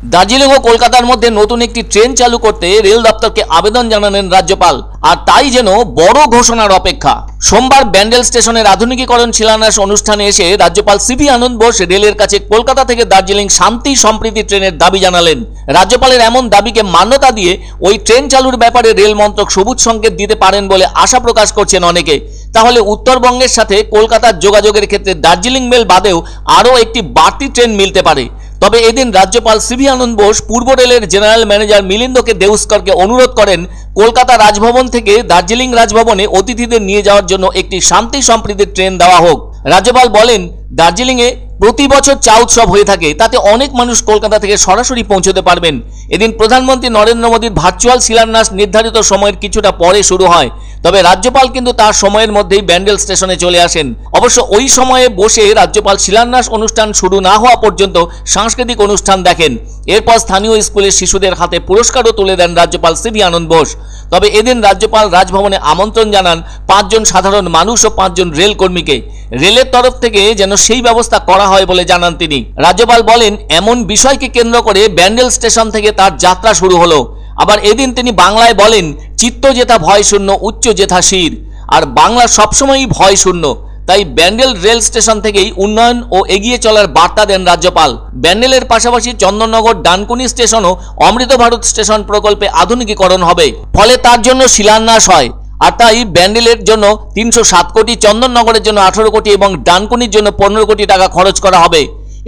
দার্জিলিং ও কলকাতার মধ্যে নতুন একটি ট্রেন চালু করতে রেল দপ্তরকে আবেদন জানালেন রাজ্যপাল, আর তাই যেন বড় ঘোষণার অপেক্ষা। সোমবার ব্যান্ডেল স্টেশনের আধুনিকীকরণ শিলান্যাস অনুষ্ঠানে এসে রাজ্যপাল সিভি আনন্দ বোস রেলের কাছে কলকাতা থেকে দার্জিলিং শান্তি সম্প্রীতি ট্রেনের দাবি জানালেন। রাজ্যপালের এমন দাবিকে মান্যতা দিয়ে ওই ট্রেন চালুর ব্যাপারে রেল মন্ত্রক সবুজ সংকেত দিতে পারেন বলে আশা প্রকাশ করছেন অনেকে। তাহলে উত্তরবঙ্গের সাথে কলকাতার যোগাযোগের ক্ষেত্রে দার্জিলিং মেল বাদেও আরও একটি বাড়তি ট্রেন মিলতে পারে। তবে এদিন রাজ্যপাল সিভি আনন্দ বোস পূর্ব রেলের জেনারেল ম্যানেজার মিলিন্দকে দেউস্করকে অনুরোধ করেন কলকাতা রাজভবন থেকে দার্জিলিং রাজভবনে অতিথিদের নিয়ে যাওয়ার জন্য একটি শান্তি সম্প্রীতির ট্রেন দেওয়া হোক। রাজ্যপাল বলেন, দার্জিলিংয়ে প্রতি বছর চা উৎসব হয়ে থাকে, তাতে অনেক মানুষ কলকাতা থেকে সরাসরি পৌঁছতে পারবেন। এদিন প্রধানমন্ত্রী নরেন্দ্র মোদীর ভার্চুয়াল শিলান্যাস নির্ধারিত সময়ের কিছুটা পরে শুরু হয়, তবে রাজ্যপাল কিন্তু তার সময়ের মধ্যেই ব্যান্ডেল স্টেশনে চলে আসেন। অবশ্য ওই সময়ে বসে রাজ্যপাল শিলান্যাস অনুষ্ঠান শুরু না হওয়া পর্যন্ত সাংস্কৃতিক অনুষ্ঠান দেখেন। এরপর স্থানীয় স্কুলের শিশুদের হাতে পুরস্কারও তুলে দেন রাজ্যপাল সিভি আনন্দ বোস। তবে এদিন রাজ্যপাল রাজভবনে আমন্ত্রণ জানান 5 জন সাধারণ মানুষ ও 5 জন রেল কর্মীকে। রেলের তরফ থেকে যেন সেই ব্যবস্থা করা হয় বলে জানান তিনি। রাজ্যপাল বলেন, এমন বিষয়কে কেন্দ্র করে ব্যান্ডেল স্টেশন থেকে তার যাত্রা শুরু হলো। আবার এদিন তিনি বাংলায় বলেন, চিত্ত যেথা ভয় শূন্য উচ্চ যেথা শির, আর বাংলা সবসময়ই ভয় শূন্য। তাই ব্যান্ডেল রেল স্টেশন থেকেই উন্নয়ন ও এগিয়ে চলার বার্তা দেন রাজ্যপাল। ব্যান্ডেলের পাশাপাশি চন্দননগর ডানকুনি স্টেশনও অমৃত ভারত স্টেশন প্রকল্পে আধুনিকীকরণ হবে, ফলে তার জন্য শিলান্যাস হয়। আর তাই ব্যান্ডেলের জন্য 307 কোটি, চন্দননগরের জন্য 18 কোটি এবং ডানকুনির জন্য 15 কোটি টাকা খরচ করা হবে।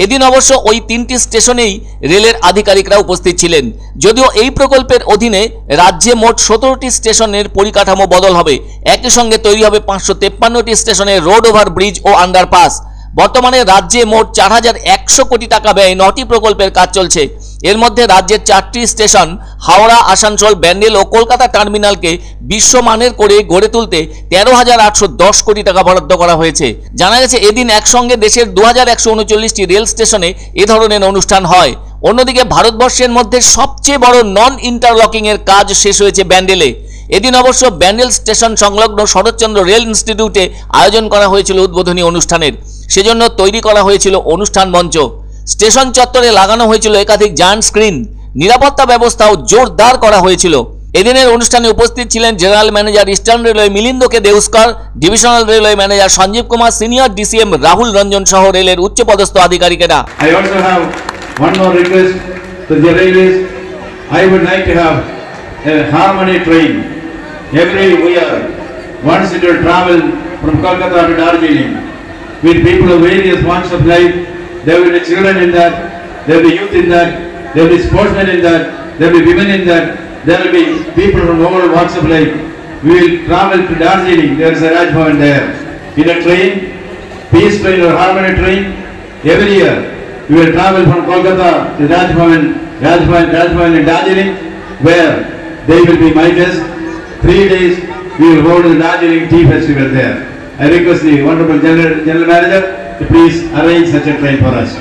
এদিন অবশ্য ওই 3টি স্টেশনেই রেলের আধিকারিকরা উপস্থিত ছিলেন। যদিও এই প্রকল্পের অধীনে রাজ্যে মোট 17টি স্টেশনের পরিকাঠামো বদল হবে। একই সঙ্গে তৈরি হবে 553টি স্টেশনের রোড ওভার ব্রিজ ও আন্ডারপাস। বর্তমানে রাজ্যে মোট 4100 কোটি টাকা ব্যয়ে 9টি প্রকল্পের কাজ চলছে। এর মধ্যে রাজ্যের 4টি স্টেশন হাওড়া, আসানসোল, ব্যান্ডেল ও কলকাতা টার্মিনালকে বিশ্বমানের করে গড়ে তুলতে 13,810 কোটি টাকা বরাদ্দ করা হয়েছে। জানা গেছে এদিন একসঙ্গে দেশের 2139টি রেল স্টেশনে এ ধরনের অনুষ্ঠান হয়। অন্যদিকে ভারতবর্ষের মধ্যে সবচেয়ে বড় নন ইন্টারলকিং এর কাজ শেষ হয়েছে ব্যান্ডেলে। এদিন অবশ্য ব্যান্ডেল স্টেশন সংলগ্ন শরৎচন্দ্র রেল ইনস্টিটিউটে আয়োজন করা হয়েছিল উদ্বোধনী অনুষ্ঠানের। সেজন্য তৈরি করা হয়েছিল অনুষ্ঠান মঞ্চ। স্টেশন চত্বরে লাগানো হয়েছিল একাধিক জায়ান্ট স্ক্রিন। নিরাপত্তা ব্যবস্থাও জোরদার করা হয়েছিল। এদিনের অনুষ্ঠানে উপস্থিত ছিলেন general manager eastern railway Milind K Deuskar, divisional railway manager Sanjeev Kumar, senior DCM Rahul Ranjan সহ রেলের উচ্চপদস্থ আধিকারিকেরা। I also have one more request to the railways. I would like to have a harmony train every year. Once it will travel from Kolkata to Darjeeling with people of various walks of life. There will be children in that, there will be youth in that, there will be sportsmen in that, there will be women in that, there will be people from all walks of life. We will travel to Darjeeling, there is a Rajbhavan there. In a train, peace train or harmony train, every year we will travel from Kolkata to Rajbhavan in Darjeeling, where they will be my guests. 3 days we will hold the Darjeeling Tea Festival there. I request the Honorable General Manager to please arrange such a train for us.